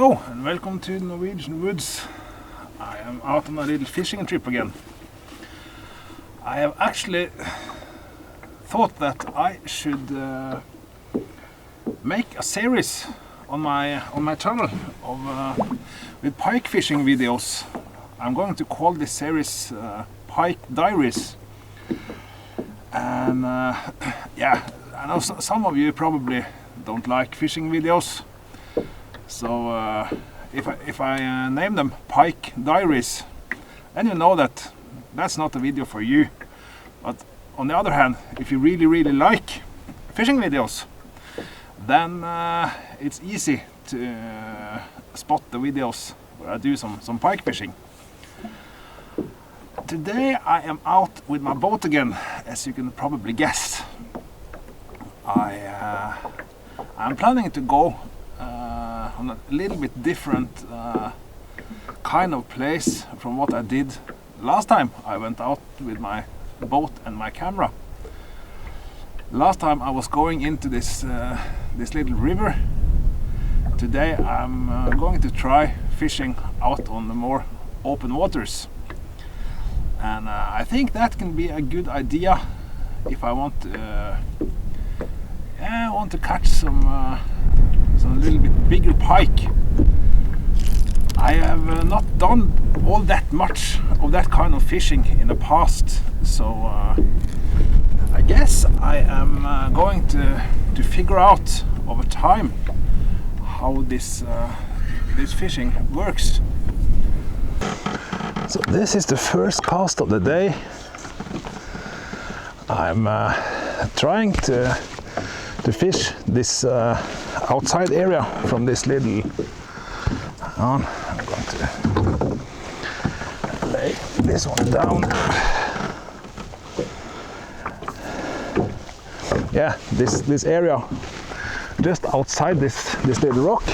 Hello and welcome to Norwegian Woods. I am out on a little fishing trip again. I have actually thought that I should make a series on my channel of with pike fishing videos. I'm going to call this series Pike Diaries. And yeah, I know some of you probably don't like fishing videos. So if I name them Pike Diaries, then you know that that's not a video for you. But on the other hand, if you really like fishing videos, then it's easy to spot the videos where I do some pike fishing. Today I am out with my boat again, as you can probably guess. I'm planning to go on a little bit different kind of place from what I did last time I went out with my boat and my camera. Last time I was going into this little river. Today I'm going to try fishing out on the more open waters, and I think that can be a good idea if I want to catch some little bit bigger pike. I have not done all that much of that kind of fishing in the past, so I guess I am going to figure out over time how this fishing works. So this is the first cast of the day. I'm trying to fish this outside area from this little. I'm going to lay this one down. Yeah, this area just outside this little rock.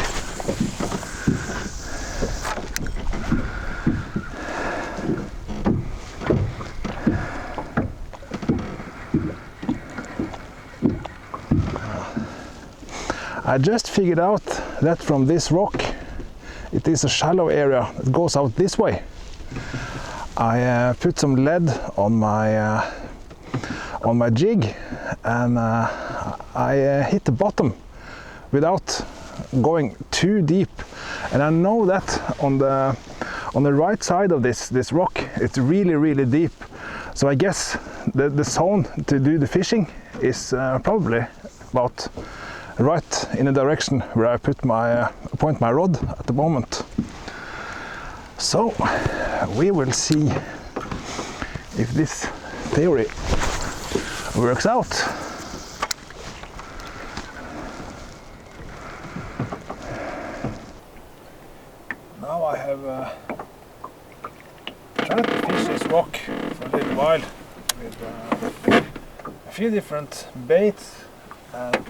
I just figured out that from this rock it is a shallow area that goes out this way. I put some lead on my jig, and I hit the bottom without going too deep. And I know that on the right side of this rock it's really deep. So I guess the zone to do the fishing is probably about right in the direction where I point my rod at the moment. So we will see if this theory works out. Now I have tried to fish this rock for a little while with a few different baits and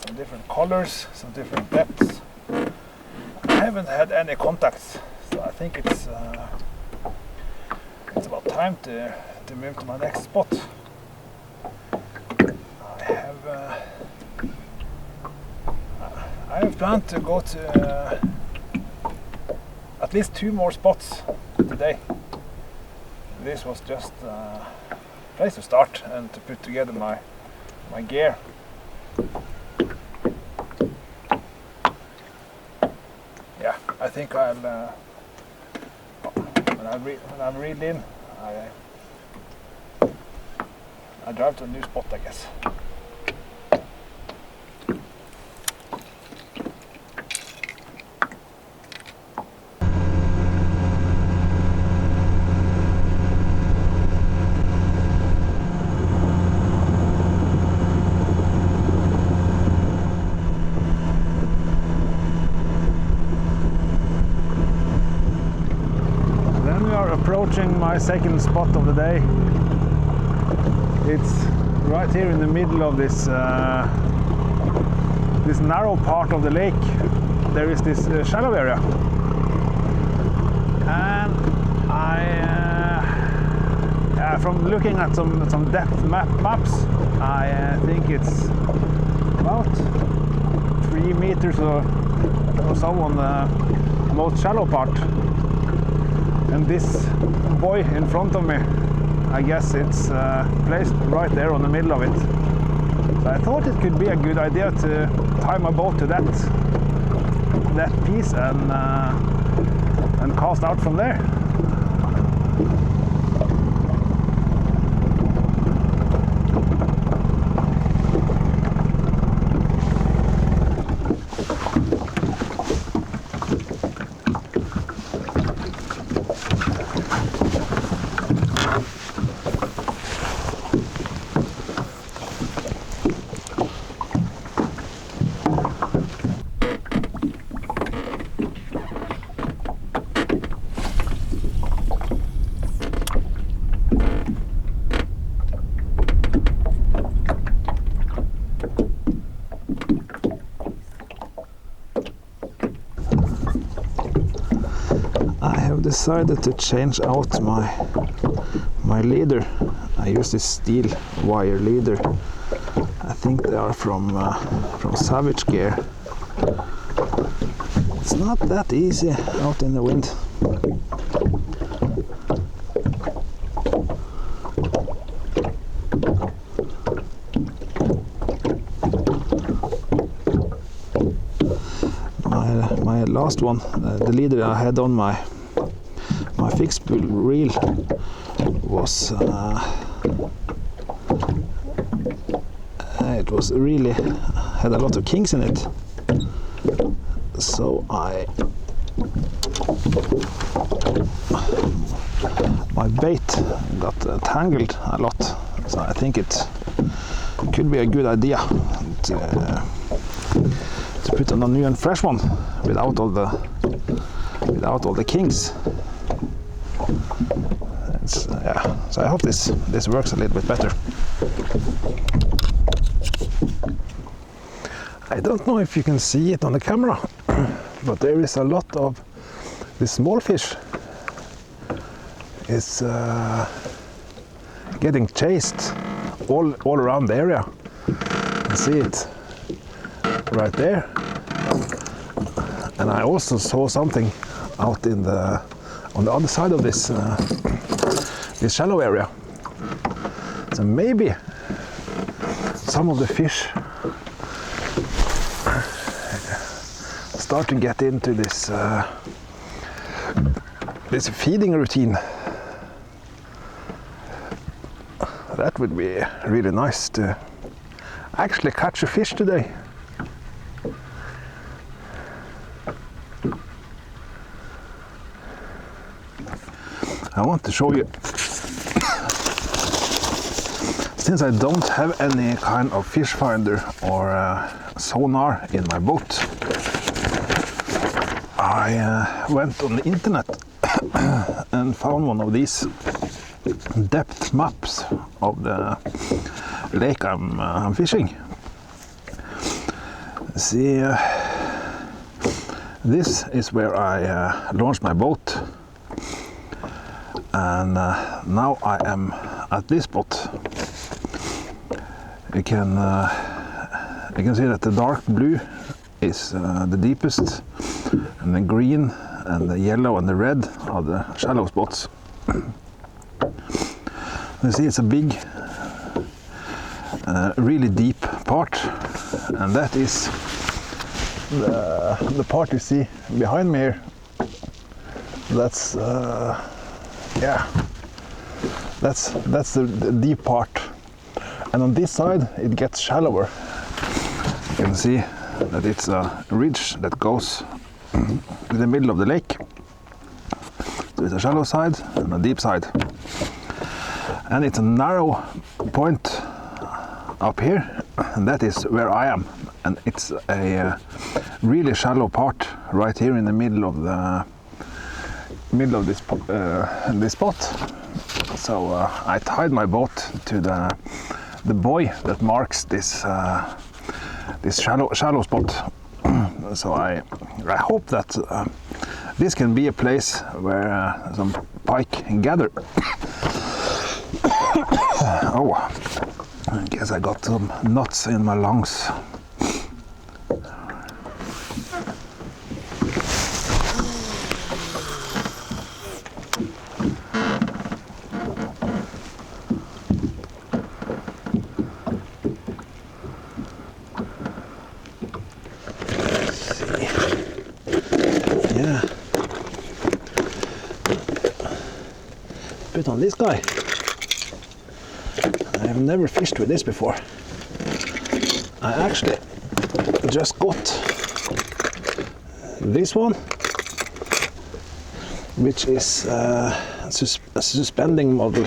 some different colors, some different depths. I haven't had any contacts, so I think it's about time to move to my next spot. I have planned to go to at least 2 more spots today. This was just a place to start and to put together my gear. Yeah, I think I'll when I'm reeled in, I drive to a new spot, I guess. Approaching my second spot of the day. It's right here in the middle of this narrow part of the lake. There is this shallow area, and from looking at some depth maps, I think it's about 3 3 meters or so on the most shallow part. And this buoy in front of me, I guess it's placed right there on the middle of it. So I thought it could be a good idea to tie my boat to that piece and cast out from there. Decided to change out my leader. I use this steel wire leader. I think they are from Savage Gear. It's not that easy out in the wind. My last one, the leader I had on my fixed spool reel was it was really had a lot of kinks in it, so my bait got tangled a lot. So I think it could be a good idea to put on a new and fresh one without all the kinks. Yeah, so I hope this works a little bit better. I don't know if you can see it on the camera, but there is a lot of the small fish is getting chased all around the area. You see it right there, and I also saw something out on the other side of this shallow area. So maybe some of the fish start to get into this feeding routine. That would be really nice to actually catch a fish today. I want to show you, since I don't have any kind of fish finder or sonar in my boat, I went on the internet and found one of these depth maps of the lake I'm fishing. See, this is where I launched my boat. And now I am at this spot. You can see that the dark blue is the deepest, and the green and the yellow and the red are the shallow spots. You see it's a big, really deep part, and that is the part you see behind me here. That's yeah, that's the deep part, and on this side it gets shallower. You can see that it's a ridge that goes in the middle of the lake. So it's a shallow side and a deep side, and it's a narrow point up here, and that is where I am, and it's a really shallow part right here in the middle of this spot. So I tied my boat to the buoy that marks this shallow spot. So I hope that this can be a place where some pike gather. Oh, I guess I got some knots in my lungs. on this guy. I have never fished with this before. I actually just got this one, which is a suspending model,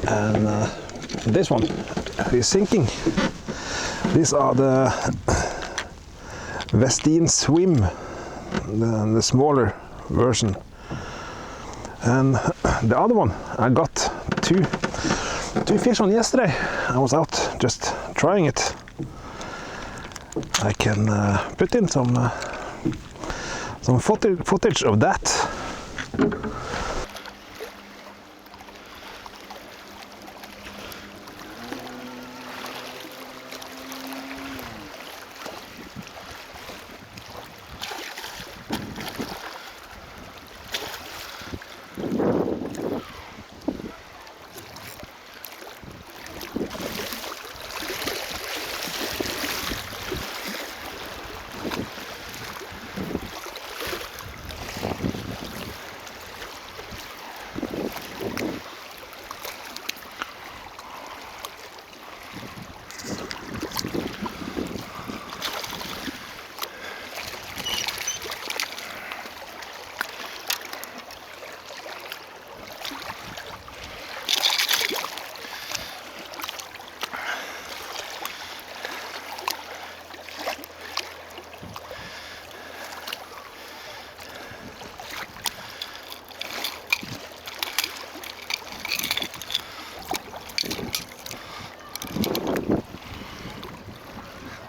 and this one is sinking. These are the Westin Swim, the smaller version, and the other one I got two fish on yesterday. I was out just trying it. I can put in some footage of that.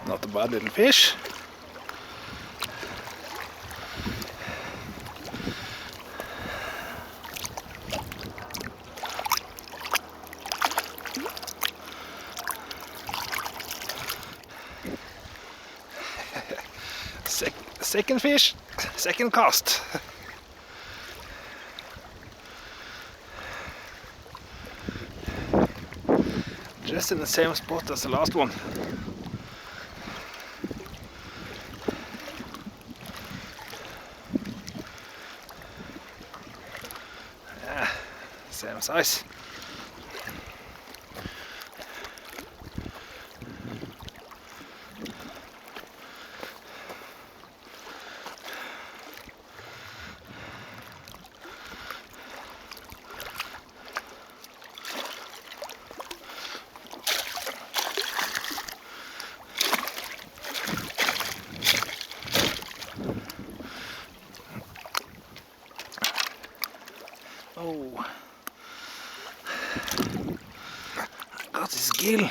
Not a bad little fish. Second fish, second cast. Just in the same spot as the last one. Yeah, same size. Oh, I got his gill.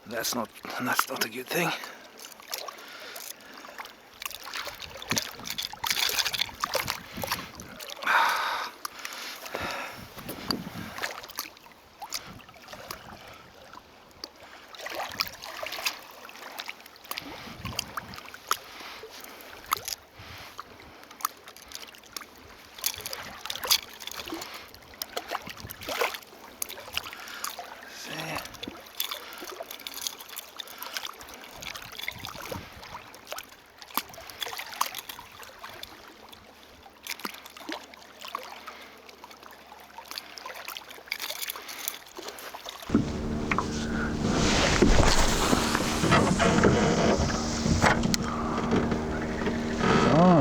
That's not a good thing.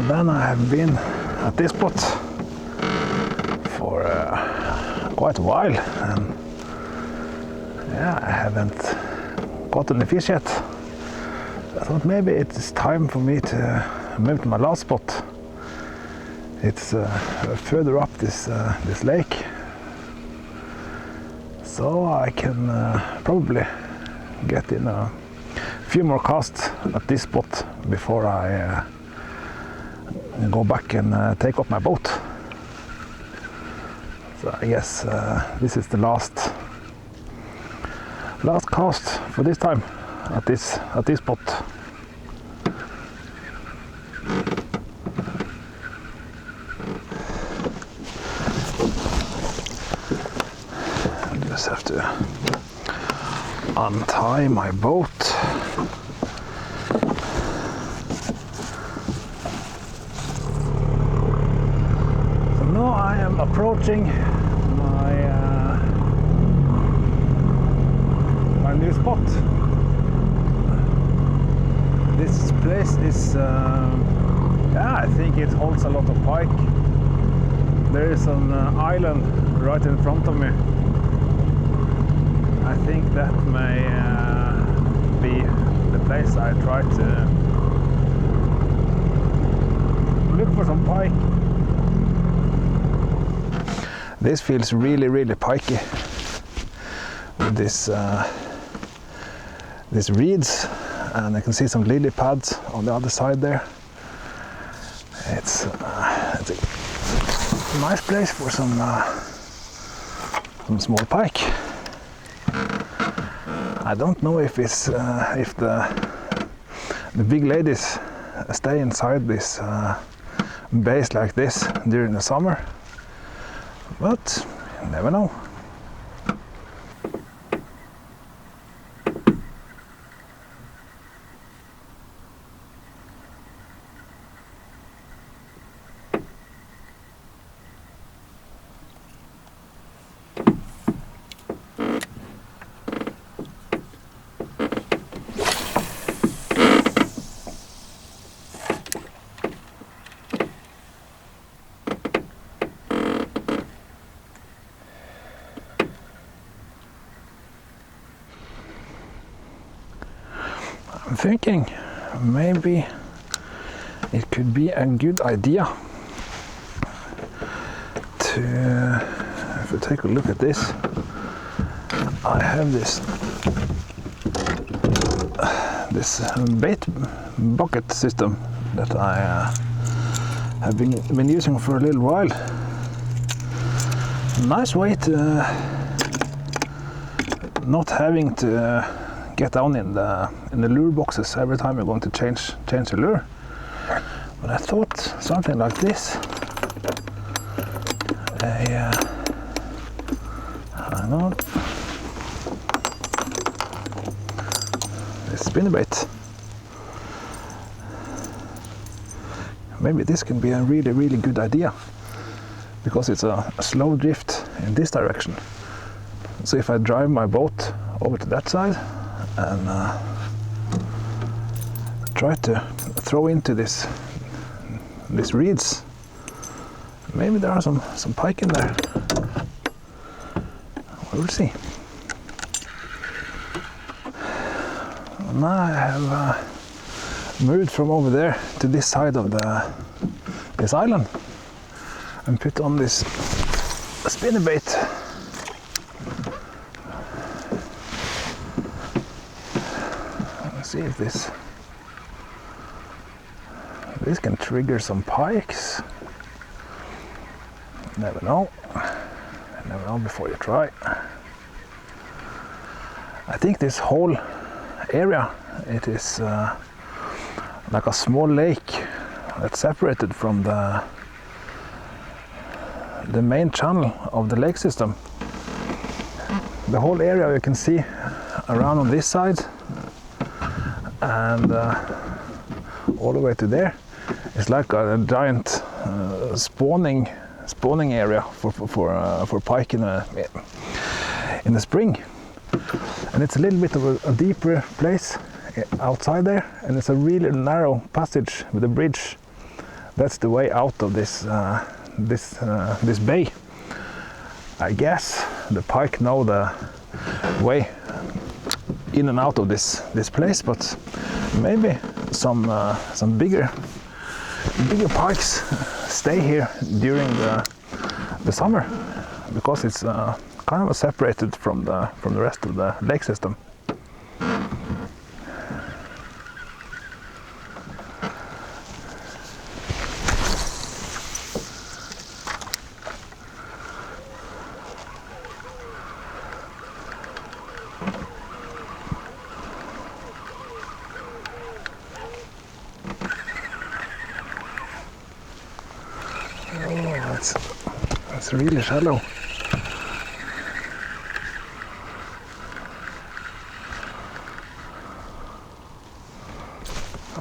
Then I have been at this spot for quite a while, and yeah, I haven't gotten the fish yet. I thought maybe it's time for me to move to my last spot. It's further up this lake, so I can probably get in a few more casts at this spot before I go back and take up my boat. So I guess this is the last cast for this time at this spot. I just have to untie my boat. approaching my new spot. This place is, yeah, I think it holds a lot of pike. There is an island right in front of me. I think that may be the place I try to look for some pike. This feels really, really pikey with this reeds, and I can see some lily pads on the other side there. It's a nice place for some small pike. I don't know if it's if the big ladies stay inside this base like this during the summer, but you never know. I'm thinking maybe it could be a good idea to, if we take a look at this, I have this bait bucket system that I have been using for a little while. Nice way to not having to get down in the lure boxes every time you're going to change the lure. But I thought something like this, hang on, this spinnerbait. Maybe this can be a really, really good idea, because it's a slow drift in this direction. So if I drive my boat over to that side and try to throw into this reeds, maybe there are some pike in there. We'll see. Now I have moved from over there to this side of this island and put on this spinnerbait. Let's see if this can trigger some pikes. Never know. Never know before you try. I think this whole area, it is like a small lake that's separated from the main channel of the lake system. The whole area you can see around on this side and all the way to there is like a giant spawning area for pike in the spring. And it's a little bit of a deeper place outside there, and it's a really narrow passage with a bridge. That's the way out of this bay. I guess the pike know the way in and out of this place, but maybe some bigger pikes stay here during the summer, because it's kind of separated from the rest of the lake system. It's really shallow.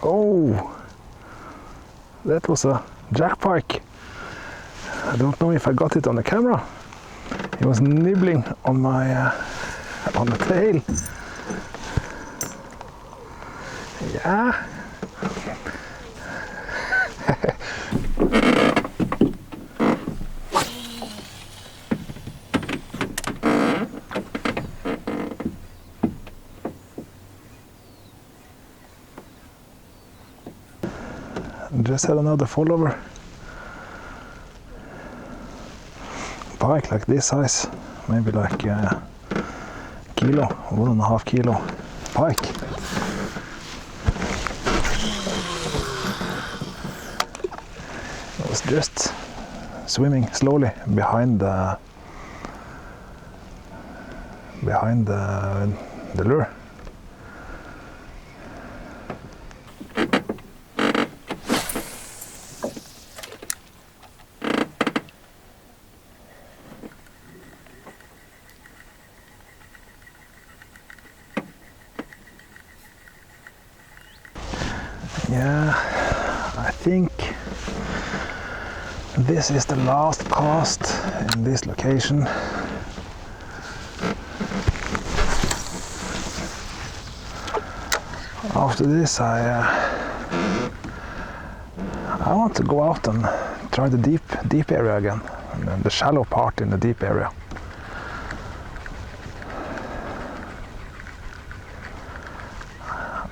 Oh, that was a jack pike. I don't know if I got it on the camera. He was nibbling on my on the tail. Yeah. Just had another follower. Pike like this size, maybe like kilo, 1.5 kilo pike. It was just swimming slowly behind the lure. Yeah, I think this is the last cast in this location. After this I want to go out and try the deep area again, and then the shallow part in the deep area.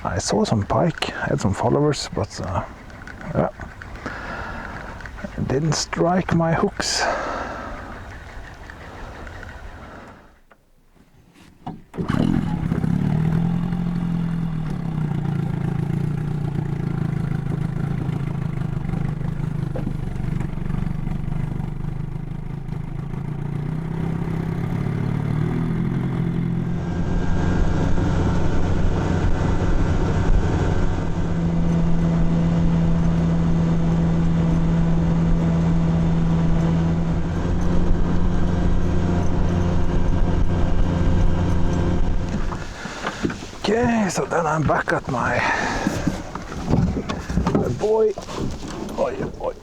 I saw some pike, had some followers, but yeah, it didn't strike my hooks. Okay, so then I'm back at my boy. Oi, oi.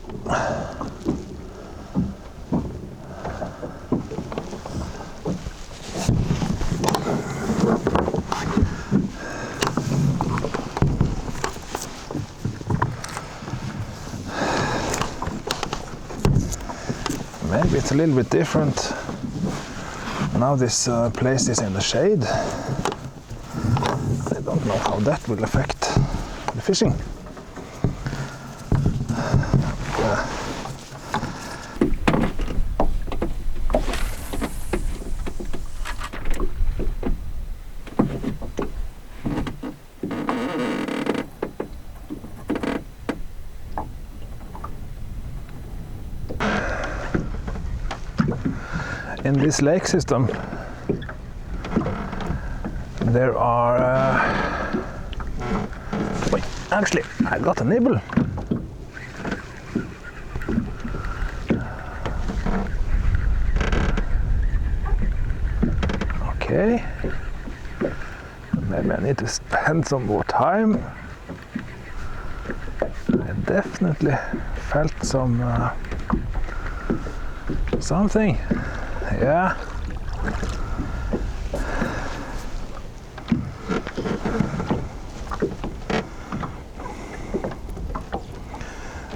Maybe it's a little bit different. Now this place is in the shade. I don't know how that will affect the fishing. In this lake system, there are wait, actually I got a nibble. Okay, maybe I need to spend some more time. I definitely felt something. Yeah.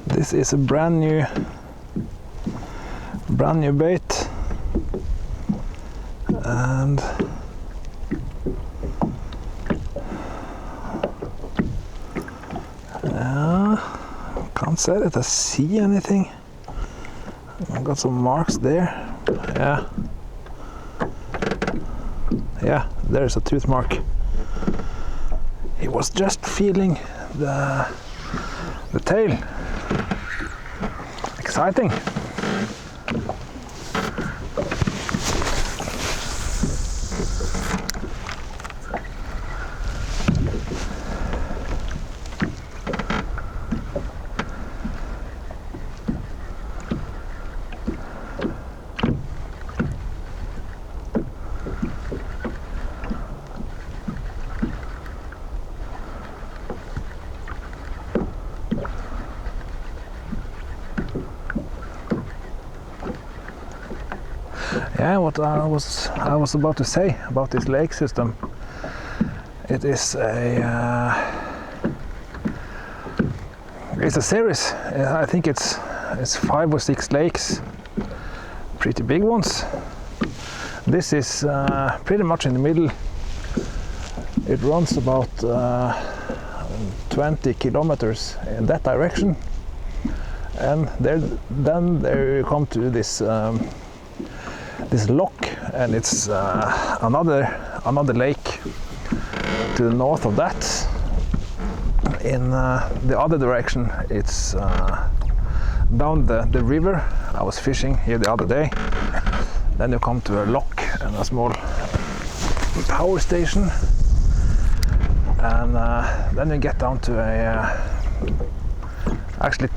This is a brand new bait, and can't say that I see anything. I got some marks there. Yeah, there's a tooth mark. He was just feeling the tail. Exciting. Yeah, what I was about to say about this lake system. It is it's a series. I think it's 5 or 6 lakes, pretty big ones. This is pretty much in the middle. It runs about 20 kilometers in that direction, and then there you come to this this lock, and it's another lake to the north of that. In the other direction, it's down the river. I was fishing here the other day. Then you come to a lock and a small power station, and then you get down to actually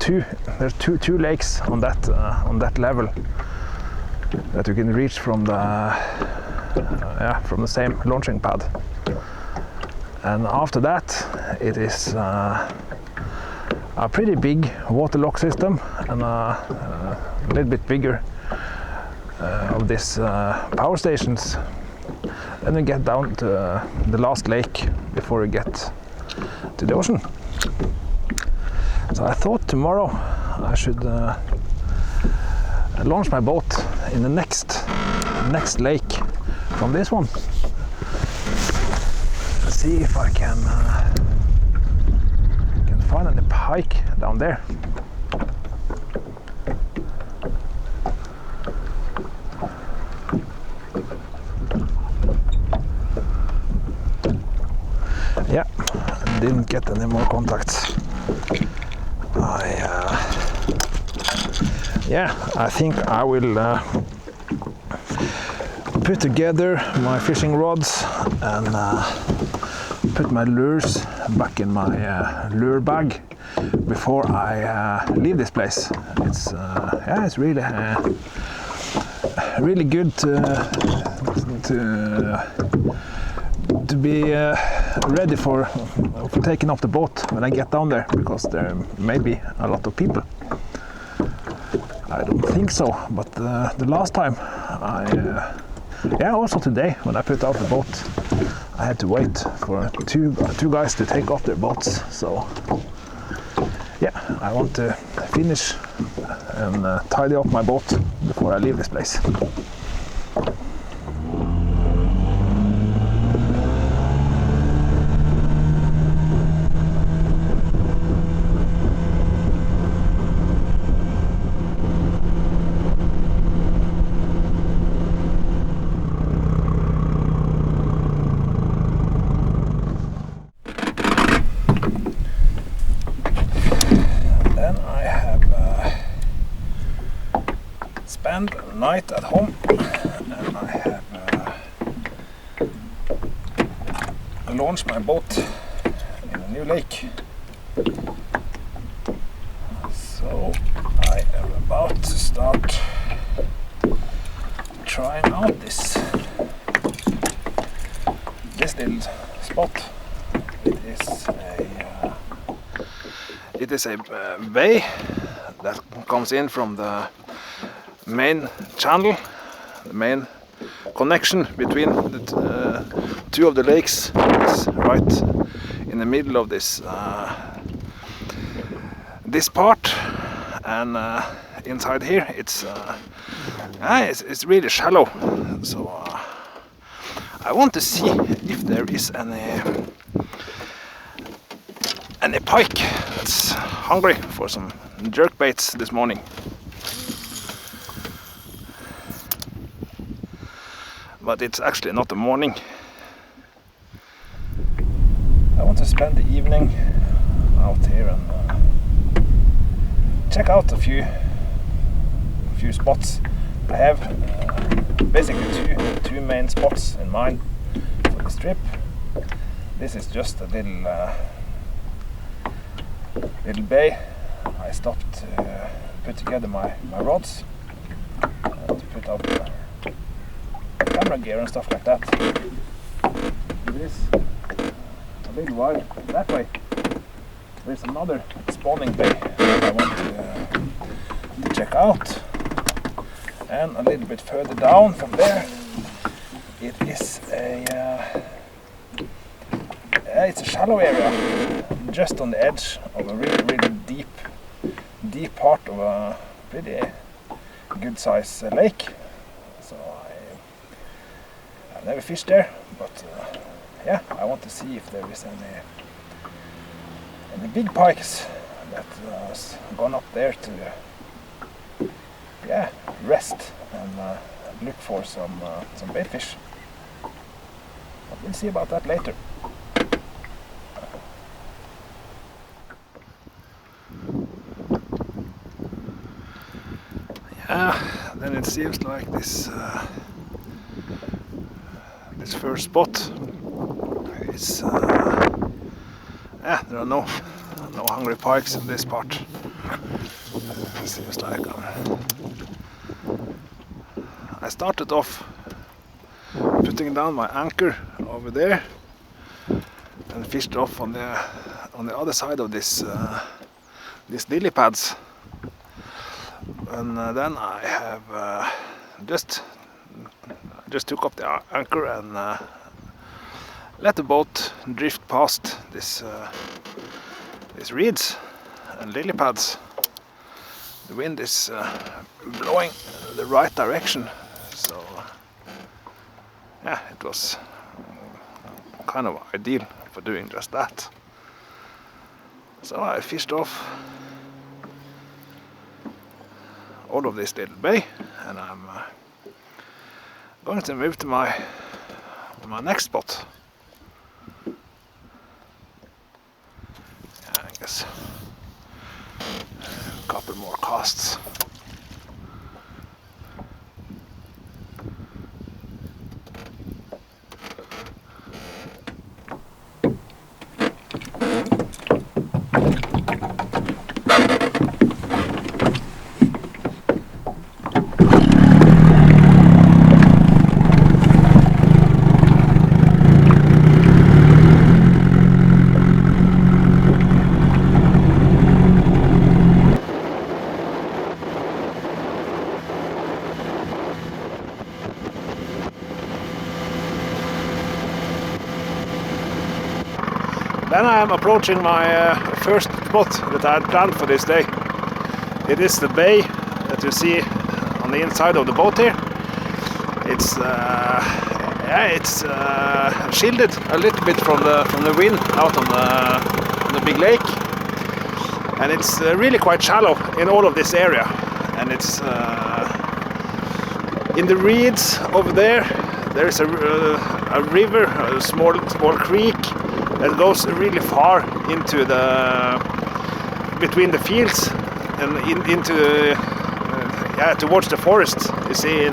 there's two lakes on that level that you can reach from the same launching pad. And after that, it is a pretty big water lock system, and a little bit bigger of these power stations. Then you get down to the last lake before you get to the ocean. So I thought tomorrow I should launch my boat in the next lake from this one. See if I can find any pike down there. Yeah, didn't get any more contacts. I think I will put together my fishing rods and put my lures back in my lure bag before I leave this place. It's really good to be ready for taking off the boat when I get down there, because there may be a lot of people. I don't think so, but the last time also today when I put out the boat, I had to wait for two guys to take off their boats. So yeah, I want to finish and tidy up my boat before I leave this place. Spend the night at home, and I have launched my boat in a new lake. So I am about to start trying out this little spot. It is a bay that comes in from the main channel. The main connection between the two of the lakes is right in the middle of this part, and inside here it's really shallow. So I want to see if there is any pike that's hungry for some jerk baits this morning. But it's actually not the morning. I want to spend the evening out here and check out a few spots. I have basically two main spots in mind for this trip. This is just a little bay. I stopped to put together my rods and to put out the camera gear and stuff like that. It is a little while that way. There's another spawning bay that I want to check out, And a little bit further down from there, it is it's a shallow area, just on the edge of a really, really deep part of a pretty good size lake. So I've never fished there, but yeah, I want to see if there is any big pikes that has gone up there to rest and look for some bait fish. But we'll see about that later. Yeah, then it seems like this this first spot is there are no hungry pikes in this part. It seems like I started off putting down my anchor over there and fished off on the other side of this these lily pads, and then I have just took up the anchor and let the boat drift past these reeds and lily pads. The wind is blowing the right direction, so yeah, it was kind of ideal for doing just that. So I fished off all of this little bay, and I'm going to move to my next spot. Yeah, I guess a couple more casts. Then I am approaching my first spot that I had planned for this day. It is the bay that you see on the inside of the boat here. It's shielded a little bit from the wind out on the big lake, and it's really quite shallow in all of this area. And it's in the reeds over there. There is a river, a small creek that goes really far into between the fields and into towards the forest. You see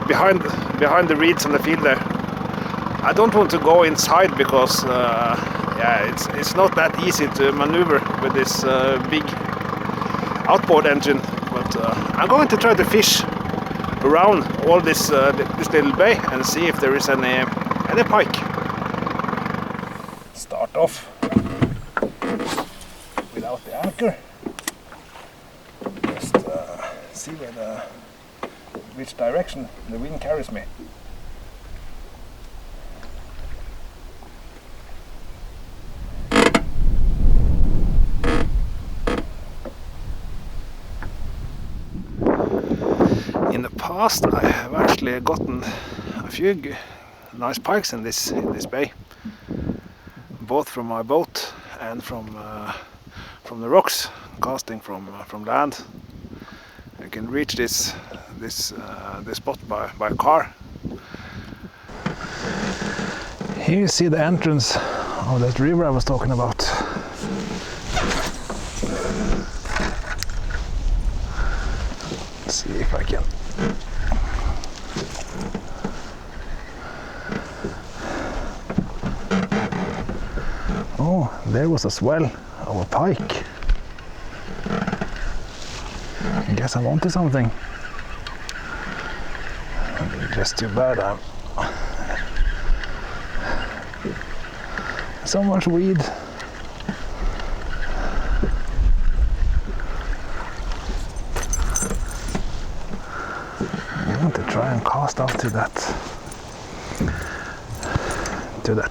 behind the reeds in the field there. I don't want to go inside because it's not that easy to maneuver with this big outboard engine. But I'm going to try to fish around all this little bay and see if there is any pike. Start off without the anchor. Just see which direction the wind carries me. In the past, I have actually gotten a few nice pikes in this bay, both from my boat and from the rocks, casting from land. You can reach this spot by car. Here you see the entrance of that river I was talking about. Let's see if I can. Oh, there was a swell of a pike. I guess I'm onto something. Just too bad I'm so much weed. try and cast out to that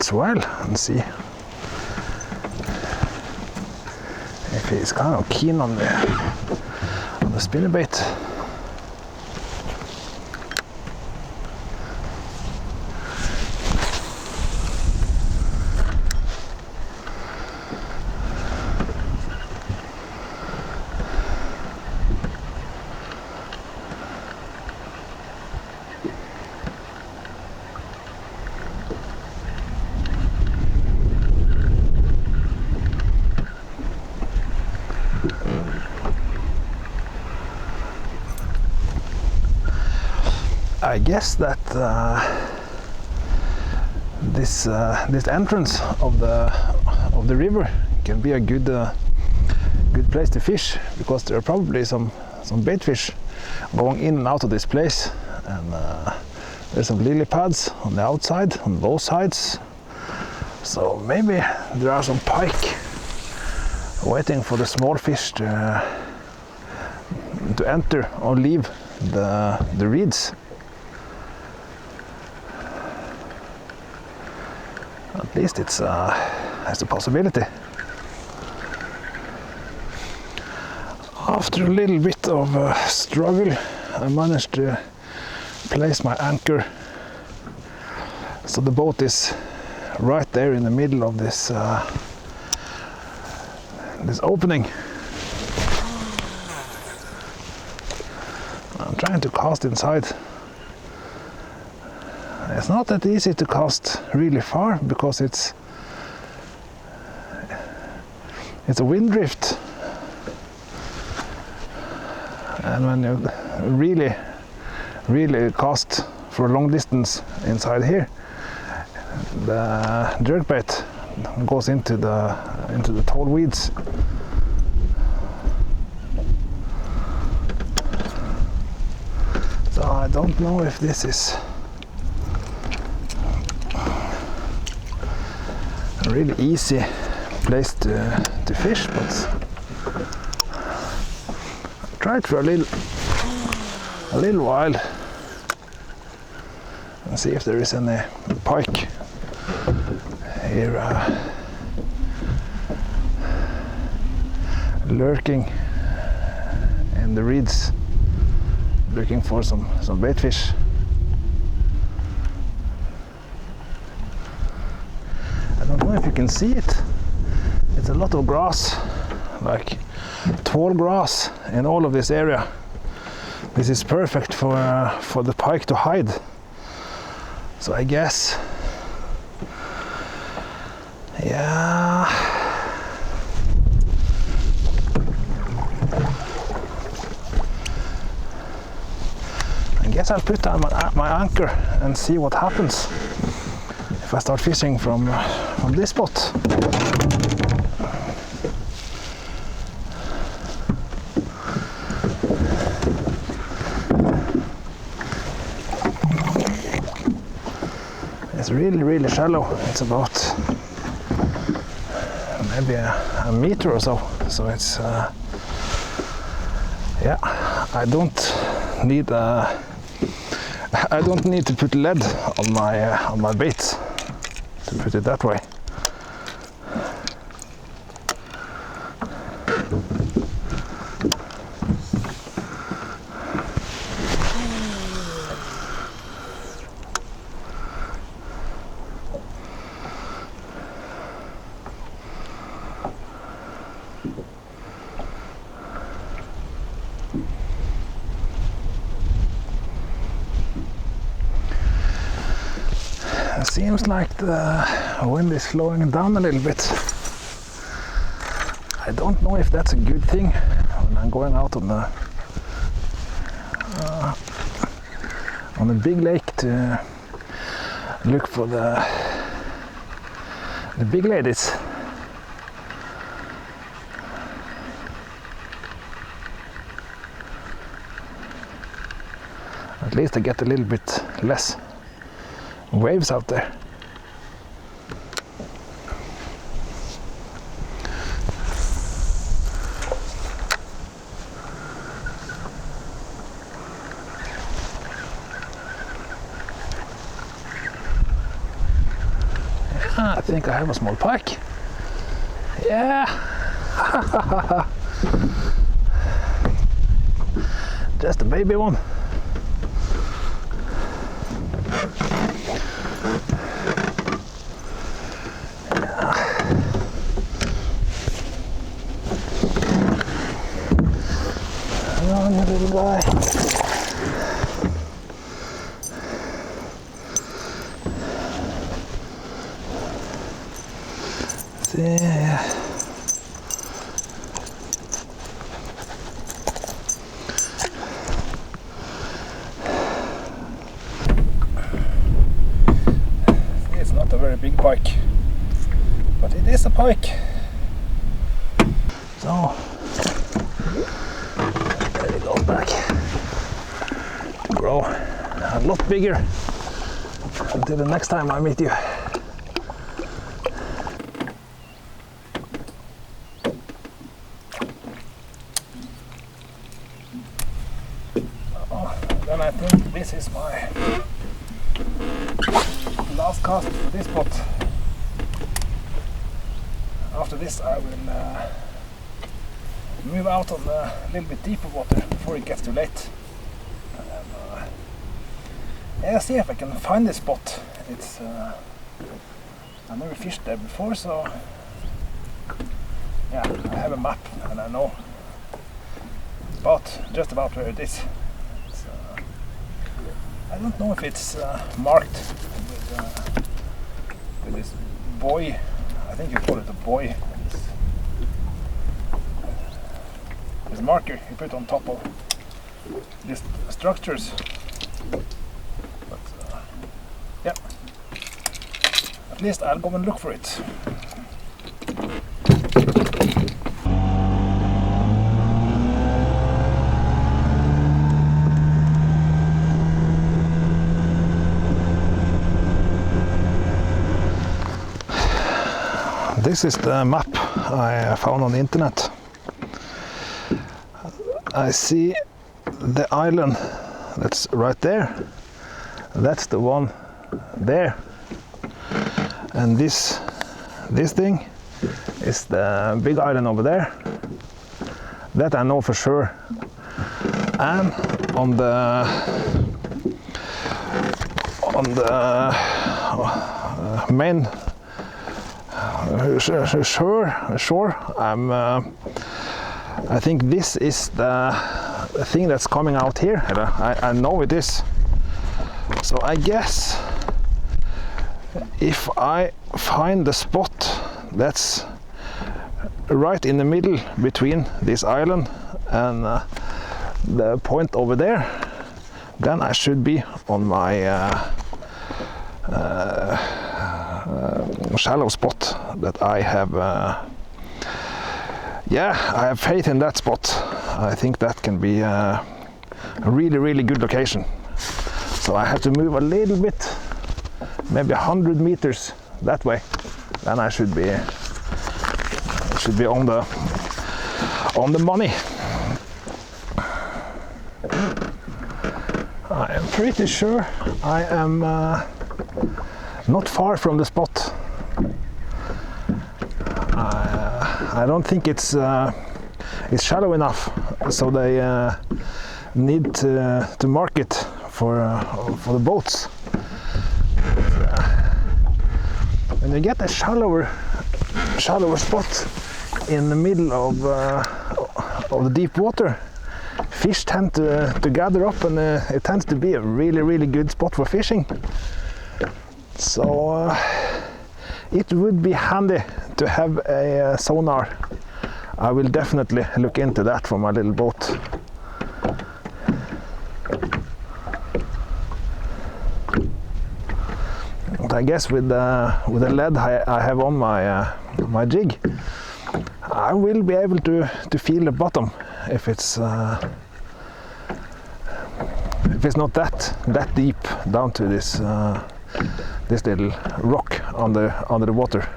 swell and see if he's kind of keen on the spinnerbait. I guess that this entrance of the river can be a good place to fish, because there are probably some bait fish going in and out of this place, and there's some lily pads on the outside, on both sides. So maybe there are some pike waiting for the small fish to enter or leave the reeds. At least it's a possibility. After a little bit of struggle, I managed to place my anchor so the boat is right there in the middle of this opening. I'm trying to cast inside. It's not that easy to cast really far, because it's a wind drift, and when you really cast for a long distance inside here, the jerkbait goes into the tall weeds. So I don't know if this is a really easy place to fish, but I'll try it for a little while and see if there is any pike here lurking in the reeds, looking for some bait fish. I don't know if you can see it. It's a lot of grass, like tall grass in all of this area. This is perfect for the pike to hide. So I guess, yeah, I guess I'll put down my anchor and see what happens if I start fishing from this spot. It's really shallow. It's about maybe a meter or so. So it's yeah. I don't need to put lead on my baits, to put it that way. It seems like the wind is slowing down a little bit. I don't know if that's a good thing when I'm going out on the big lake to look for the big ladies. At least I get a little bit less waves out there. I think I have a small pike. Yeah. Just a baby one. Come on, you little guy. Yeah. It's not a very big pike, but it is a pike. So there it goes back. Grow a lot bigger until the next time I meet you. Then I think this is my last cast for this spot. After this I will move out on a little bit deeper water before it gets too late. And see if I can find this spot. It's I never fished there before, so yeah, I have a map and I know just about where it is. I don't know if it's marked with this buoy. I think you call it a buoy. This marker you put on top of these structures. But yeah, at least I'll go and look for it. This is the map I found on the internet. I see the island that's right there. That's the one there. And this thing is the big island over there. That I know for sure. And on the main shore, I think this is the thing that's coming out here. I know it is. So I guess if I find the spot that's right in the middle between this island and the point over there, then I should be on my shallow spot that I have. Yeah, I have faith in that spot. I think that can be a really good location. So I have to move a little bit, maybe 100 meters that way. Then I should be on the money. I am pretty sure I am not far from the spot. I don't think it's shallow enough, so they need to mark it for the boats. When you get a shallower spot in the middle of the deep water, fish tend to gather up, and it tends to be a really good spot for fishing. So it would be handy to have a sonar. I will definitely look into that for my little boat. But I guess with the lead I have on my jig, I will be able to feel the bottom if it's not that deep down to this little rock under the water.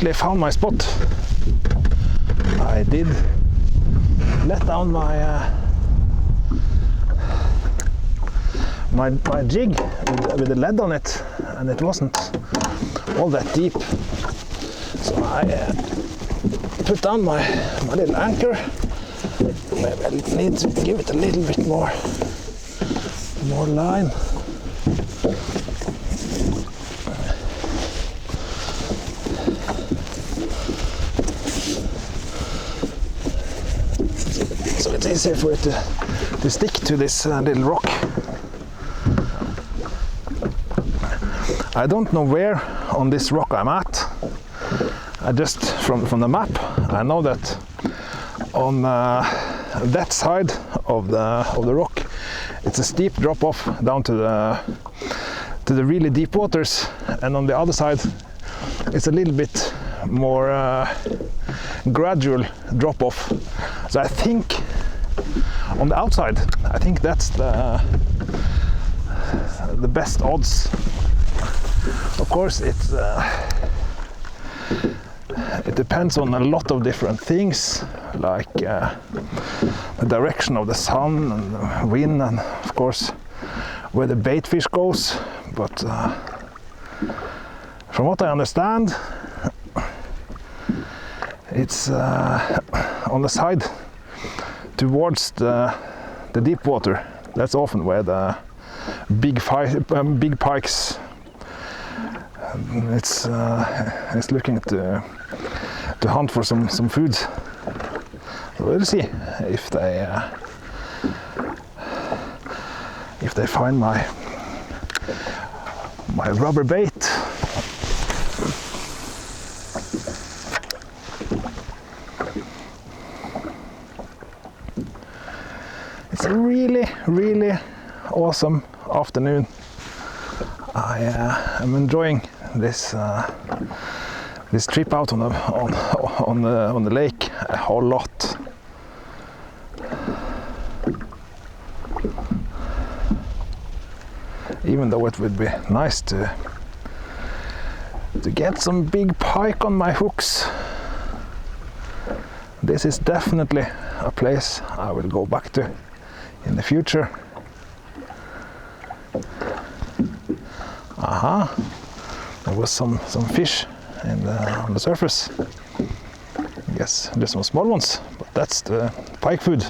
actually found my spot. I did let down my my jig with the lead on it, and it wasn't all that deep. So I put down my little anchor. Maybe I need to give it a little bit more line. So it's easier for it to stick to this little rock. I don't know where on this rock I'm at. I just from the map I know that on that side of the rock it's a steep drop off down to the really deep waters, and on the other side it's a little bit more gradual drop off. So I think on the outside I think that's the best odds. Of course it depends on a lot of different things, like the direction of the sun and the wind, and of course where the bait fish goes. But from what I understand, it's on the side towards the deep water. That's often where the big pikes. It's looking to hunt for some food. So we'll see if they find my rubber bait. It's a really awesome afternoon. I am enjoying this trip out on the lake a whole lot. Even though it would be nice to get some big pike on my hooks, this is definitely a place I will go back to in the future. Aha, there was some fish on the surface. I guess there's some small ones, but that's the pike food.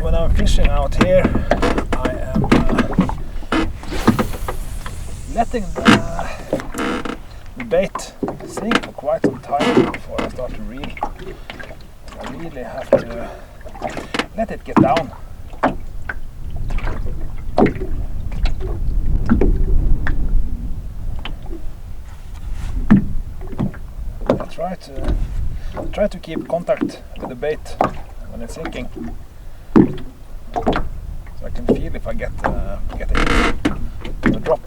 When I'm fishing out here, I am letting the bait sink for quite some time before I start to reel. I really have to let it get down. Try to keep contact with the bait when it's sinking, so I can feel if I get a hit on the drop.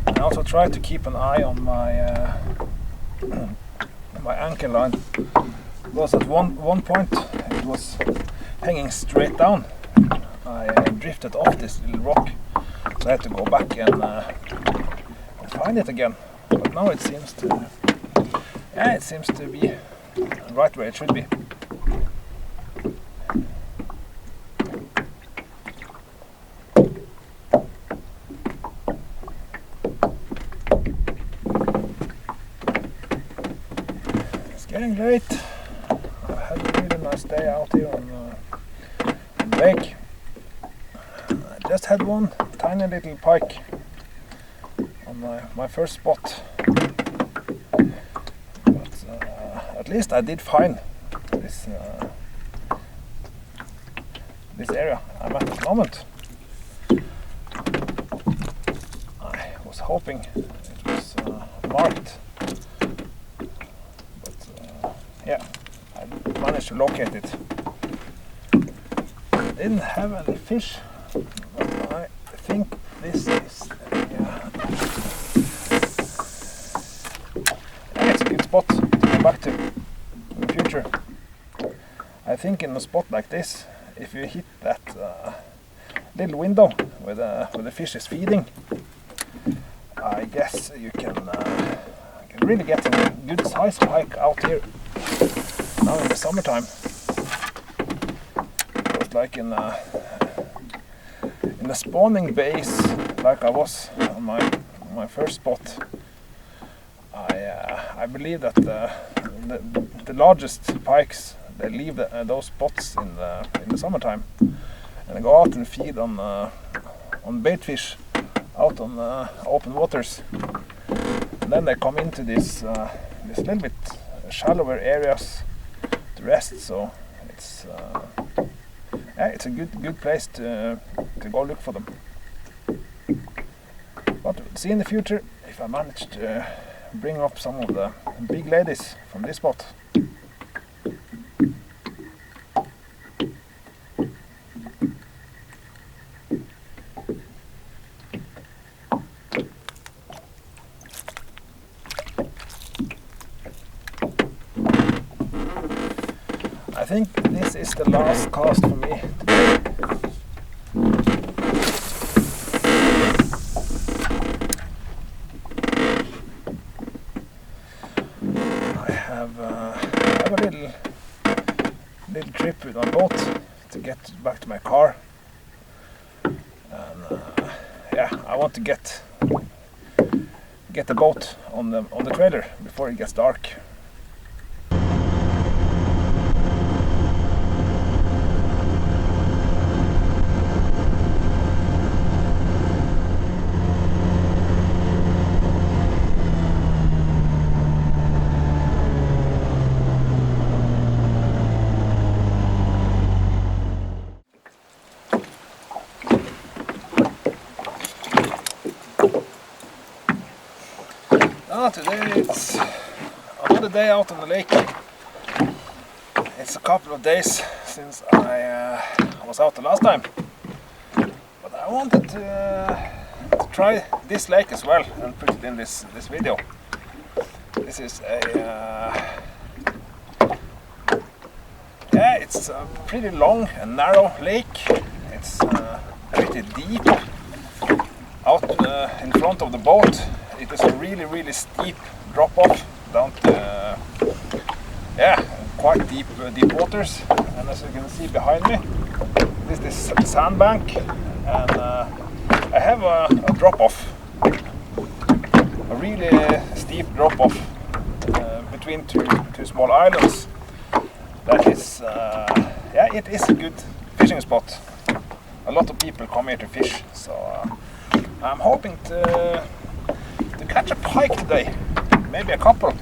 I also try to keep an eye on my my anchor line. Was at one point it was hanging straight down. I drifted off this little rock, so I had to go back and find it again. But now it seems to be right where it should be. It's getting late. Day out here on the lake. I just had one tiny little pike on my first spot, but at least I did find this area I'm at the moment. I was hoping it was marked, but yeah, I managed to locate it. Didn't have any fish, but I think this is it's a good spot to go back to. I think in a spot like this, if you hit that little window where the fish is feeding, I guess you can really get a good size pike out here now in the summertime. Just like in the spawning base, like I was on my first spot, I believe that the largest pikes, they leave those spots in the summertime and they go out and feed on bait fish out on open waters. And then they come into this little bit shallower areas to rest. So it's a good place to go look for them. But we'll see in the future if I manage to bring up some of the big ladies from this spot. I think this is the last cast for me today. I have a little trip with my boat to get back to my car, and yeah, I want to get the boat on the trailer before it gets dark. Today it's another day out on the lake. It's a couple of days since I was out the last time, but I wanted to try this lake as well and put it in this video. This is it's a pretty long and narrow lake. It's pretty deep. Out in front of the boat, it is a really steep drop off down to quite deep waters. And as you can see behind me, this is the sandbank, and I have a drop off, a really steep drop off between two small islands. That is it is a good fishing spot. A lot of people come here to fish, so I'm hoping to catch a pike today, maybe a couple.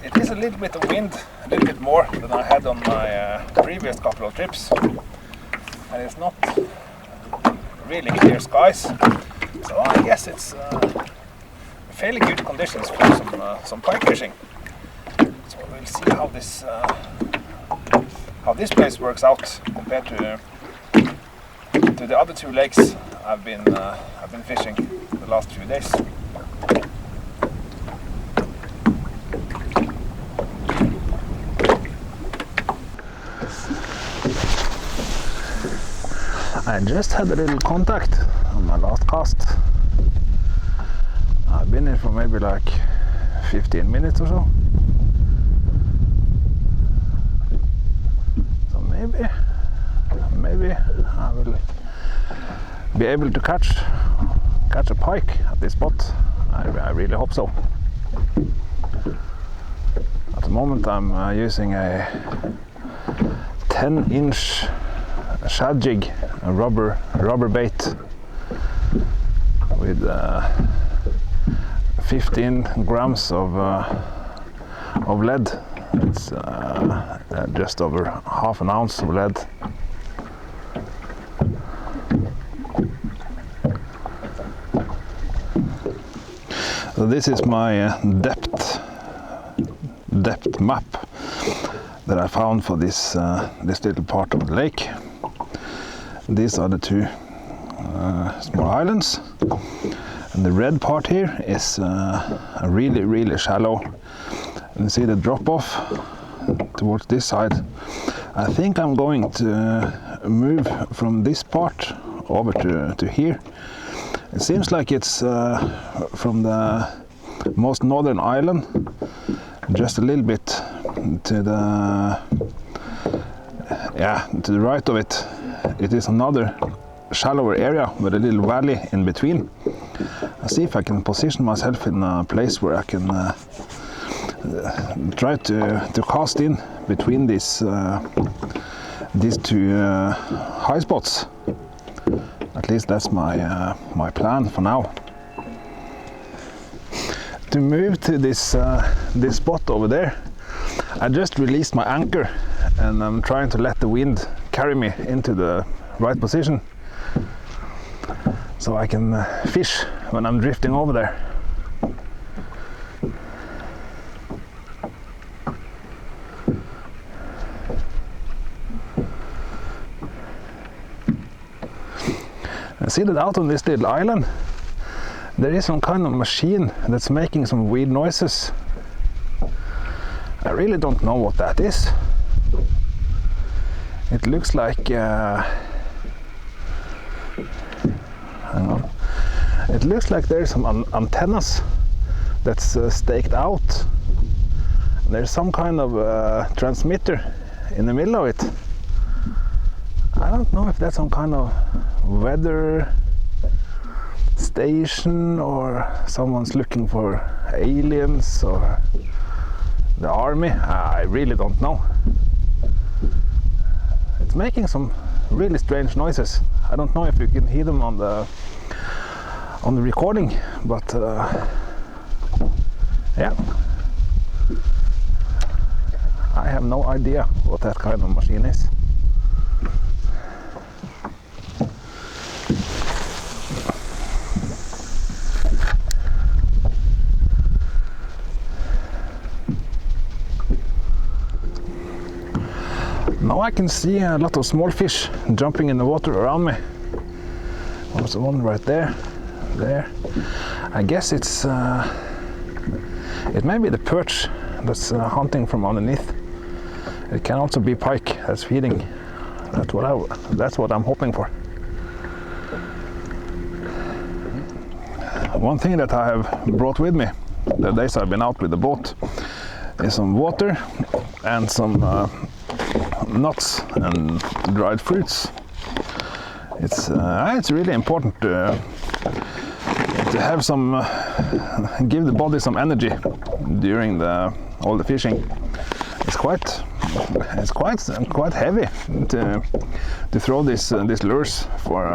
It is a little bit of wind, a little bit more than I had on my previous couple of trips, and it's not really clear skies, so I guess it's fairly good conditions for some pike fishing. So we'll see how this place works out compared to the other two lakes I've been fishing the last few days. I just had a little contact on my last cast. I've been here for maybe like 15 minutes or so. So maybe I will be able to catch a pike at this spot. I really hope so. At the moment I'm using a 10-inch shad jig, a rubber bait with 15 grams of lead. It's just over half an ounce of lead. So this is my depth map that I found for this little part of the lake. These are the two small islands, And the red part here is really shallow. You see the drop off towards this side. I think I'm going to move from this part over to here. It seems like it's from the most northern island, just a little bit to the right of it. It is another shallower area with a little valley in between. I'll see if I can position myself in a place where I can try to cast in between these two high spots. At least that's my plan for now. To move to this spot over there, I just released my anchor and I'm trying to let the wind carry me into the right position so I can fish when I'm drifting over there. I see that out on this little island there is some kind of machine that's making some weird noises. I really don't know what that is. It looks like hang on. It looks like there's some antennas that's staked out. There's some kind of transmitter in the middle of it. I don't know if that's some kind of weather station or someone's looking for aliens or the army. I really don't know. It's making some really strange noises. I don't know if you can hear them on the recording, but yeah, I have no idea what that kind of machine is. Now I can see a lot of small fish jumping in the water around me. There's one right there. I guess it may be the perch that's hunting from underneath. It can also be pike that's feeding. That's what I'm hoping for. One thing that I have brought with me the days I've been out with the boat is some water and some nuts and dried fruits. It's really important to have some give the body some energy during all the fishing. It's quite heavy to throw these lures for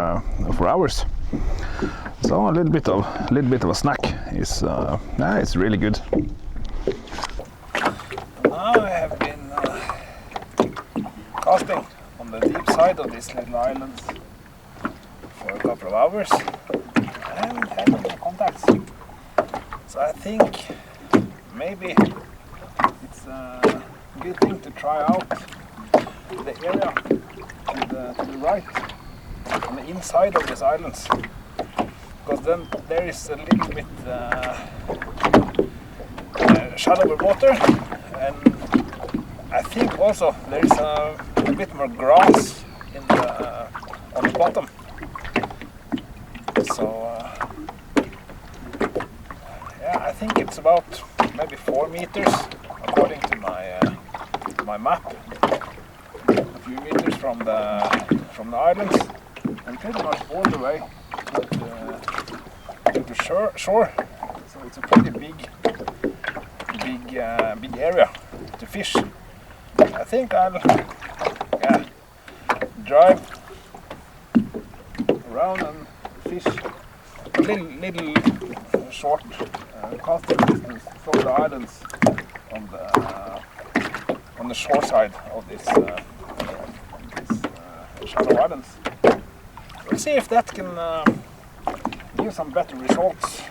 hours. So a little bit of a snack is it's really good. Now I have been casting on the deep side of these little islands for a couple of hours. I haven't had any contacts, so I think maybe it's a good thing to try out the area to the right, on the inside of these islands, because then there is a little bit shallower water, and I think also there is a bit more grass on the bottom. So yeah, I think it's about maybe 4 meters according to my map. A few meters from the islands, and pretty much all the way to the shore. So it's a pretty big area to fish. I think I'll drive around and fish a little short casting distance from the islands on the shore side of these shallow islands. We'll see if that can give some better results.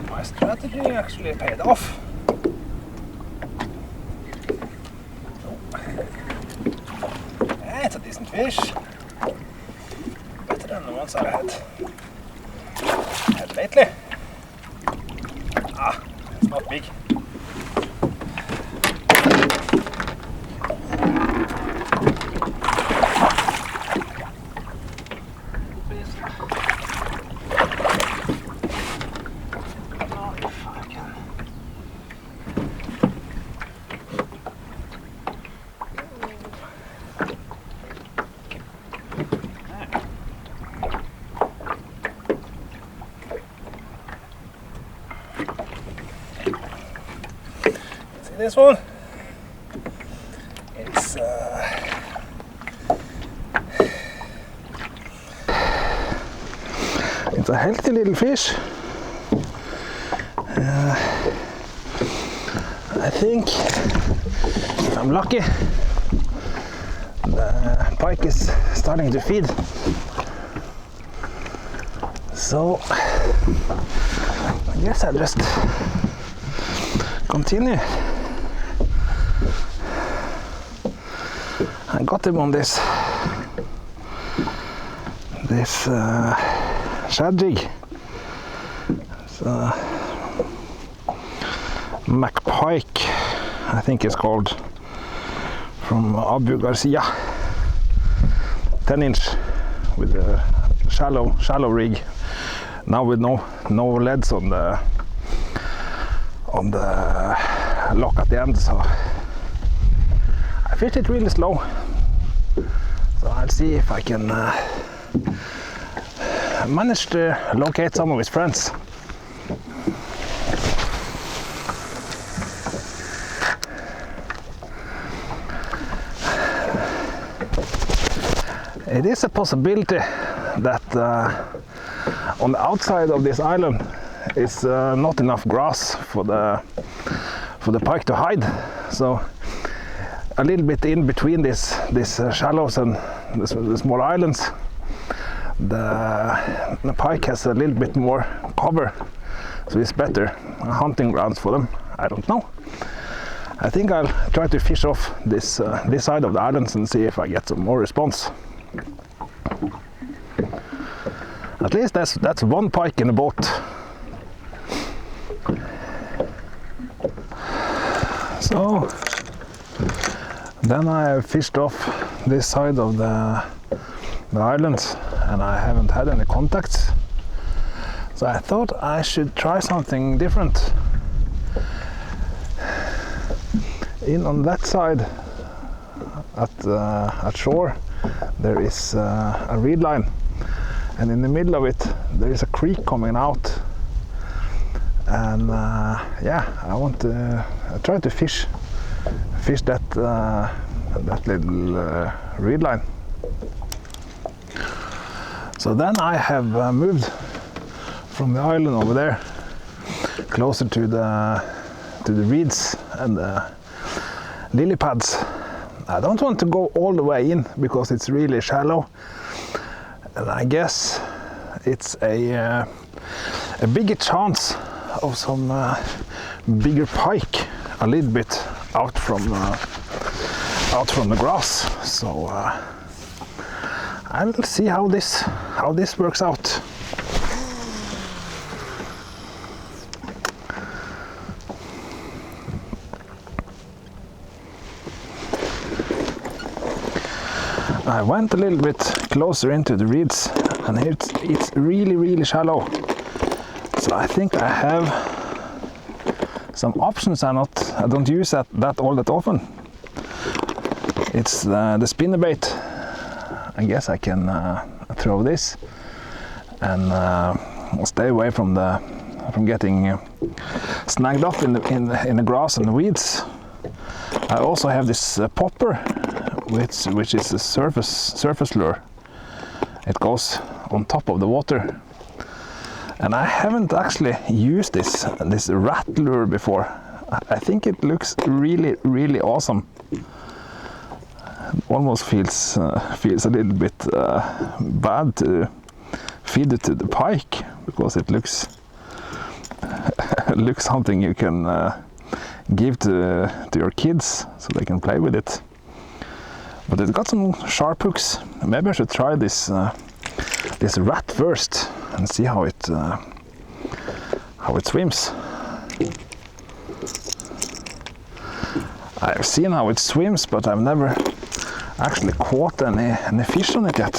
My strategy actually paid off. fish. Better than the ones I've had lately. Ah, it's not big. This one, it's a healthy little fish. I think if I'm lucky, the pike is starting to feed, so I guess I'll just continue. I got him on this shad jig. It's Pike, I think it's called, from Abu Garcia. 10-inch with a shallow rig. Now with no leads on the lock at the end, so I fished it really slow. So I'll see if I can manage to locate some of his friends. It is a possibility that on the outside of this island is not enough grass for the pike to hide. So a little bit in between these shallows and the small islands, the pike has a little bit more cover, so it's better hunting grounds for them. I don't know. I think I'll try to fish off this side of the islands and see if I get some more response. At least that's one pike in the boat. So then I fished off this side of the island and I haven't had any contacts. So I thought I should try something different. In on that side at shore there is a reed line, and in the middle of it there is a creek coming out, and yeah, I want to try to fish that little reed line. So then I have moved from the island over there closer to the reeds and the lily pads. I don't want to go all the way in because it's really shallow, and I guess it's a bigger chance of some bigger pike a little bit out from the grass. So I'll see how this works out. I went a little bit closer into the reeds, and it's really shallow. So I think I have some options. I don't use that all that often. It's the spinnerbait. I guess I can throw this and stay away from getting snagged up in the grass and the weeds. I also have this popper, which is a surface lure. It goes on top of the water, and I haven't actually used this rat lure before. I think it looks really awesome. Almost feels a little bit bad to feed it to the pike, because it looks something you can give to your kids so they can play with it. But it's got some sharp hooks. Maybe I should try this this rat first and see how it swims. I've seen how it swims, but I've never actually caught any fish on it yet.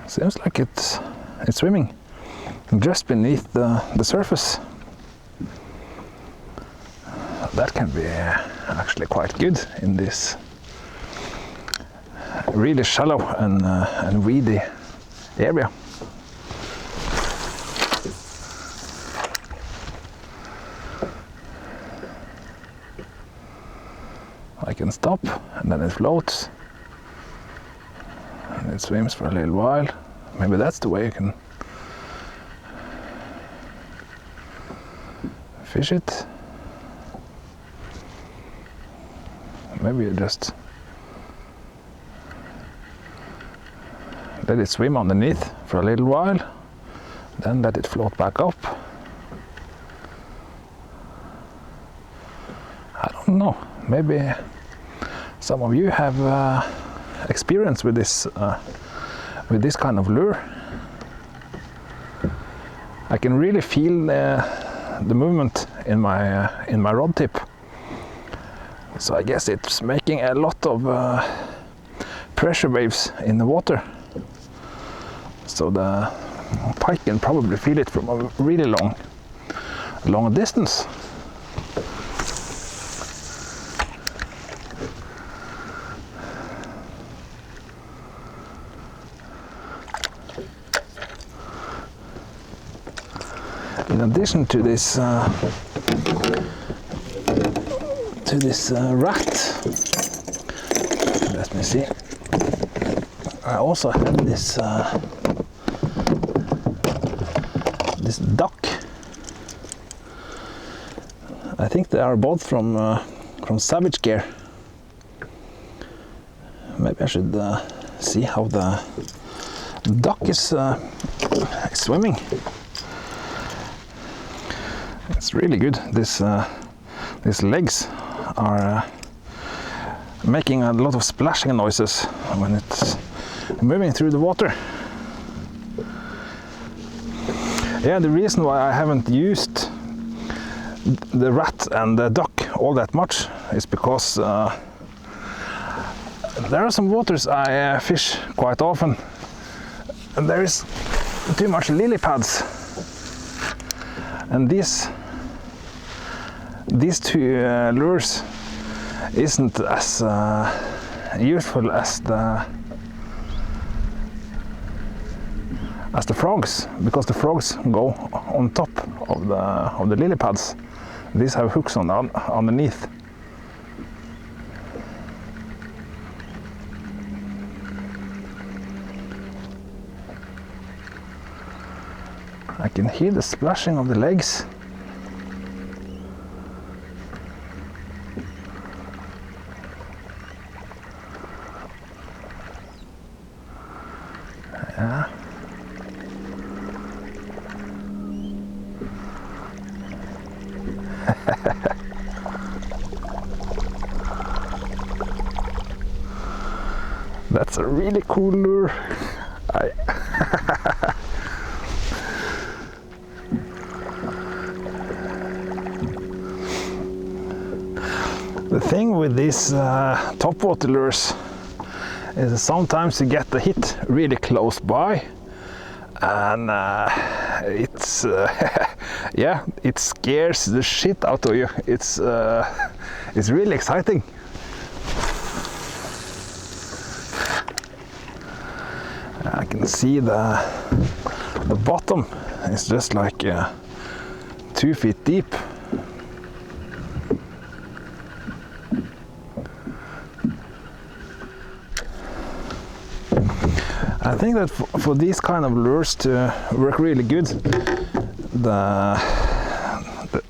Seems like it's swimming just beneath the surface. That can be actually quite good in this really shallow and weedy area. I can stop and then it floats and it swims for a little while. Maybe that's the way you can fish it. Maybe you just let it swim underneath for a little while, then let it float back up. I don't know, maybe some of you have experience with this kind of lure. I can really feel the movement in my rod tip. So I guess it's making a lot of pressure waves in the water. So the pike can probably feel it from a really long distance. In addition to this rat, let me see, I also have this duck. I think they are both from Savage Gear. Maybe I should see how the duck is swimming. It's really good. These legs are making a lot of splashing noises when it's moving through the water. Yeah, the reason why I haven't used the rat and the duck all that much is because there are some waters I fish quite often and there is too much lily pads, and these two lures isn't as useful as the frogs, because the frogs go on top of the lily pads. These have hooks underneath. I can hear the splashing of the legs. Yeah. That's a really cool lure. The thing with these topwater lures is that sometimes you get the hit really close by, and it's yeah, it scares the shit out of you. It's really exciting. I can see the bottom is just like 2 feet deep. I think that for these kind of lures to work really good, the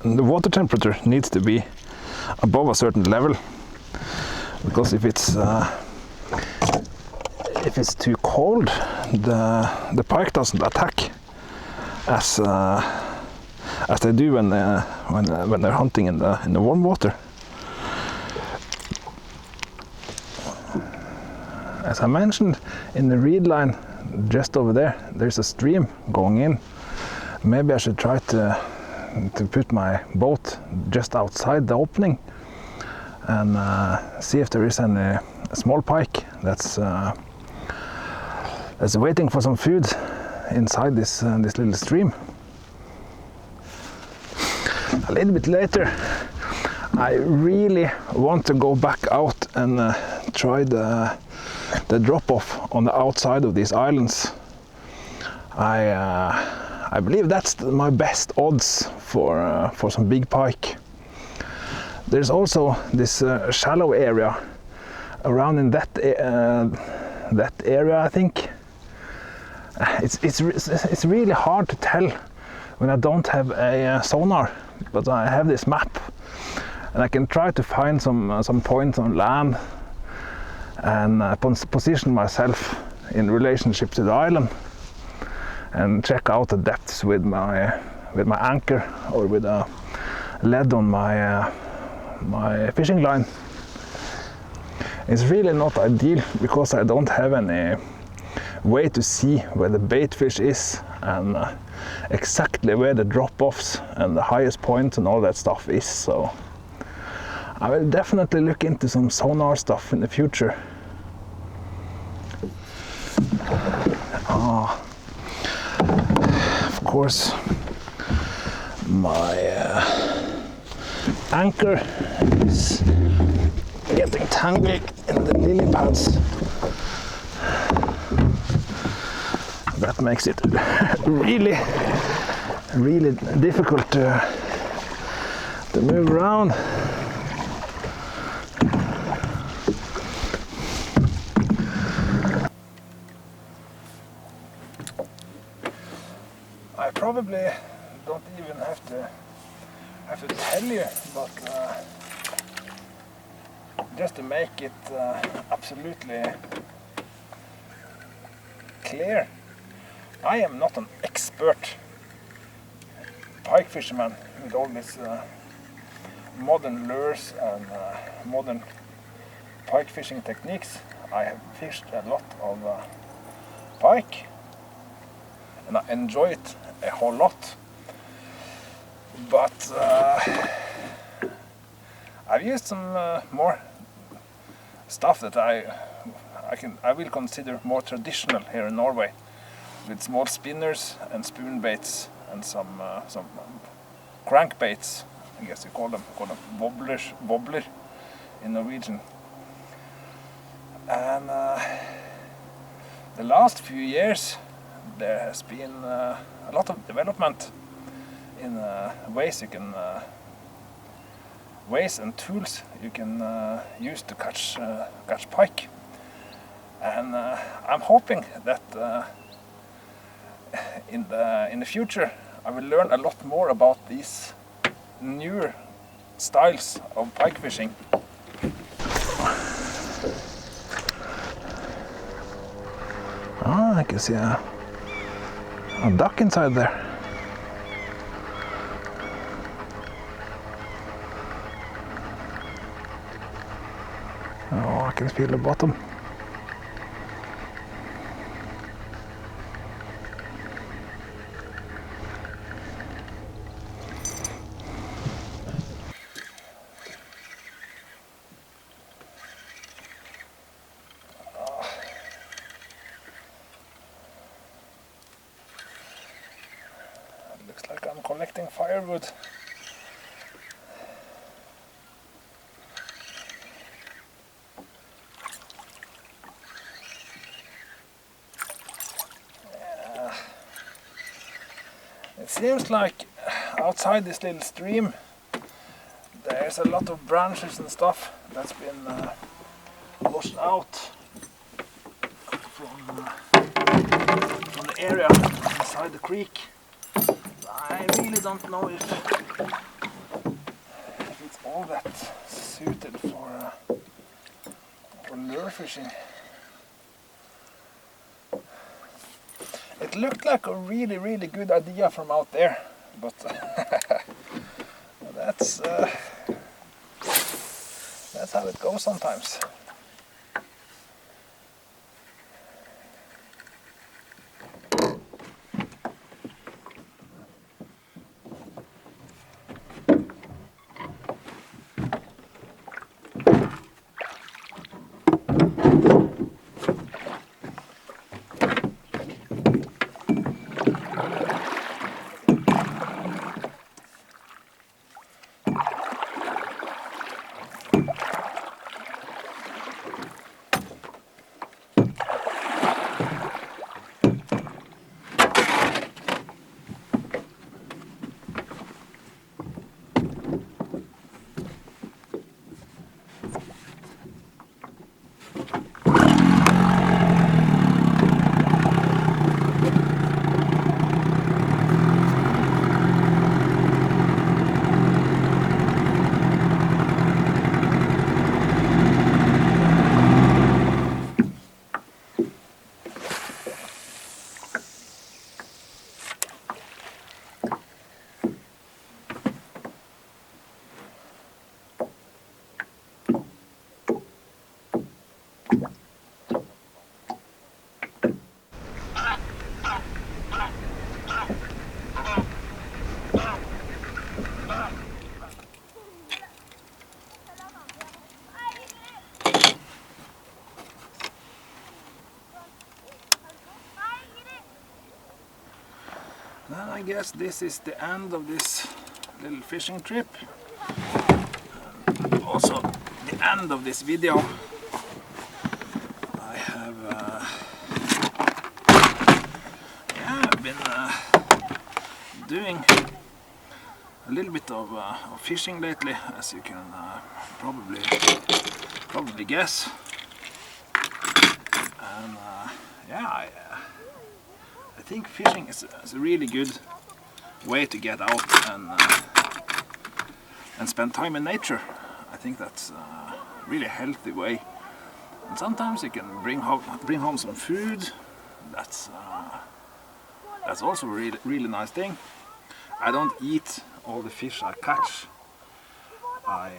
water temperature needs to be above a certain level, because if it's too cold, the pike doesn't attack as as they do when they're hunting in the warm water. As I mentioned, in the reed line just over there, there's a stream going in. Maybe I should try to put my boat just outside the opening and see if there is any small pike that's waiting for some food inside this little stream. A little bit later, I really want to go back out and try the drop-off on the outside of these islands. I believe that's my best odds for some big pike. There's also this shallow area around in that area. I think it's really hard to tell when I don't have a sonar, but I have this map and I can try to find some points on land and position myself in relationship to the island and check out the depths with my anchor or with a lead on my fishing line. It's really not ideal because I don't have any way to see where the bait fish is and exactly where the drop-offs and the highest points and all that stuff is. So I will definitely look into some sonar stuff in the future. Of course, my anchor is getting tangled in the lily pads. That makes it really difficult to move around. I probably don't even have to tell you, but just to make it absolutely clear, I am not an expert pike fisherman with all these modern lures and modern pike fishing techniques. I have fished a lot of pike and I enjoy it a whole lot, but I've used some more stuff that I will consider more traditional here in Norway, with small spinners and spoon baits and some crankbaits. I guess you call them wobbler in Norwegian. And the last few years there has been a lot of development in ways and tools you can use to catch pike. And I'm hoping that in the future I will learn a lot more about these newer styles of pike fishing. I can see a duck inside there. Oh, I can feel the bottom. Looks like I'm collecting firewood. It seems like outside this little stream there's a lot of branches and stuff that's been washed out from the area inside the creek. I really don't know if it's all that suited for lure fishing. It looked like a really good idea from out there but that's how it goes sometimes. Then I guess this is the end of this little fishing trip. And also the end of this video. I have I've been doing a little bit of fishing lately, as you can probably guess. And I think fishing is a really good way to get out and spend time in nature. I think that's a really healthy way. And sometimes you can bring home some food. That's also a really nice thing. I don't eat all the fish I catch. I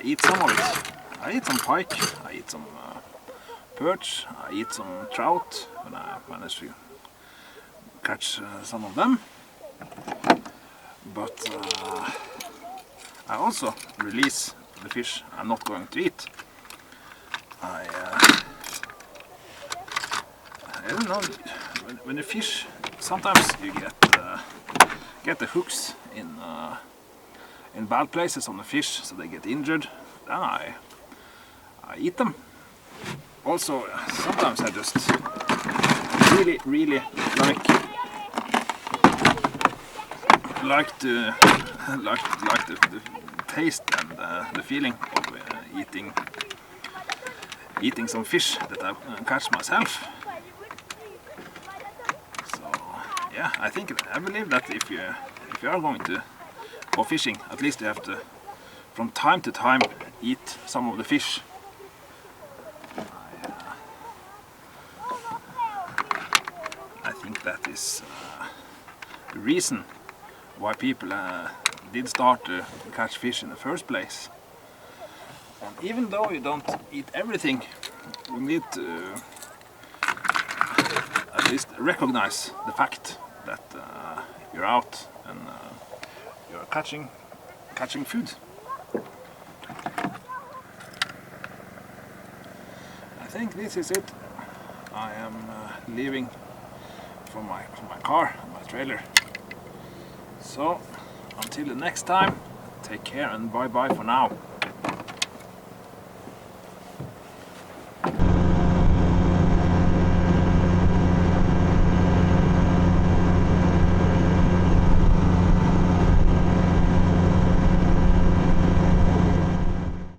eat some of it. I eat some pike. I eat some perch. I eat some trout when I manage to catch some of them. But I also release the fish I'm not going to eat. I don't know, when you fish, sometimes you get the hooks in bad places on the fish, so they get injured. Then I eat them. Also, sometimes I just really like the taste and the feeling of eating some fish that I catch myself. So yeah, I believe that if you are going to go fishing, at least you have to, from time to time, eat some of the fish. I think that is the reason why people did start to catch fish in the first place. And even though you don't eat everything, you need to at least recognize the fact that you're out and you're catching food. I think this is it. I am leaving for my car, my trailer. So until the next time, take care and bye bye for now.